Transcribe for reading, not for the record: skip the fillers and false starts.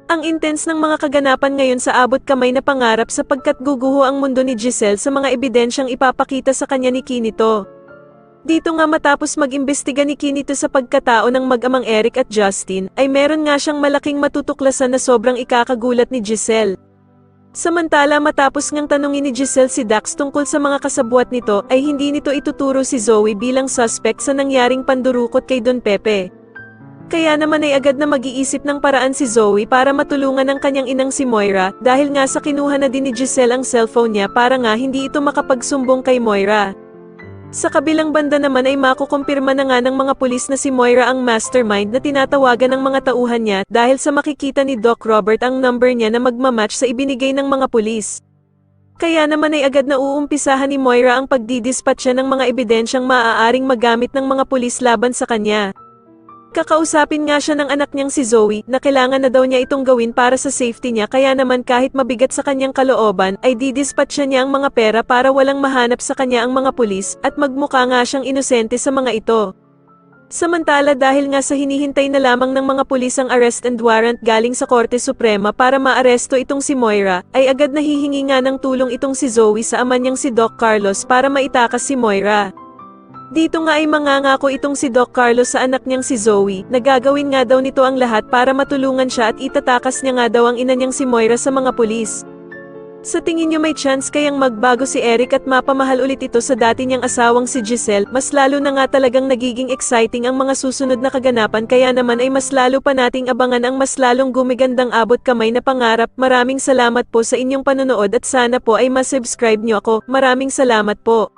Ang intense ng mga kaganapan ngayon sa abot kamay na pangarap sapagkat guguho ang mundo ni Giselle sa mga ebidensyang ipapakita sa kanya ni Kinito. Dito nga matapos mag-imbestiga ni Kinito sa pagkatao ng mag-amang Eric at Justin, ay meron nga siyang malaking matutuklasan na sobrang ikakagulat ni Giselle. Samantala matapos ngang tanungin ni Giselle si Dax tungkol sa mga kasabwat nito, ay hindi nito ituturo si Zoe bilang suspect sa nangyaring pandurukot kay Don Pepe. Kaya naman ay agad na mag-iisip ng paraan si Zoe para matulungan ang kanyang inang si Moira, dahil nga sa kinuha na din ni Giselle ang cellphone niya para nga hindi ito makapagsumbong kay Moira. Sa kabilang banda naman ay makukumpirma na nga ng mga pulis na si Moira ang mastermind na tinatawagan ng mga tauhan niya dahil sa makikita ni Doc Robert ang number niya na magmamatch sa ibinigay ng mga pulis. Kaya naman ay agad na uumpisahan ni Moira ang pagdidispatch ng mga ebidensyang maaaring magamit ng mga pulis laban sa kanya. Kakausapin nga siya ng anak niyang si Zoe na kailangan na daw niya itong gawin para sa safety niya, kaya naman kahit mabigat sa kanyang kalooban ay didispatch niya ang mga pera para walang mahanap sa kanya ang mga pulis at magmukha nga siyang inosente sa mga ito. Samantala dahil nga sa hinihintay na lamang ng mga pulis ang arrest and warrant galing sa Korte Suprema para maaresto itong si Moira, ay agad nahihingi nga ng tulong itong si Zoe sa ama niyang si Doc Carlos para maitakas si Moira. Dito nga ay mangangako itong si Doc Carlos sa anak niyang si Zoe, na gagawin nga daw nito ang lahat para matulungan siya at itatakas niya nga daw ang ina niyang si Moira sa mga pulis. Sa tingin niyo may chance kayang magbago si Eric at mapamahal ulit ito sa dati niyang asawang si Giselle? Mas lalo na nga talagang nagiging exciting ang mga susunod na kaganapan, kaya naman ay mas lalo pa nating abangan ang mas lalong gumigandang abot kamay na pangarap. Maraming salamat po sa inyong panonood at sana po ay masubscribe niyo ako. Maraming salamat po.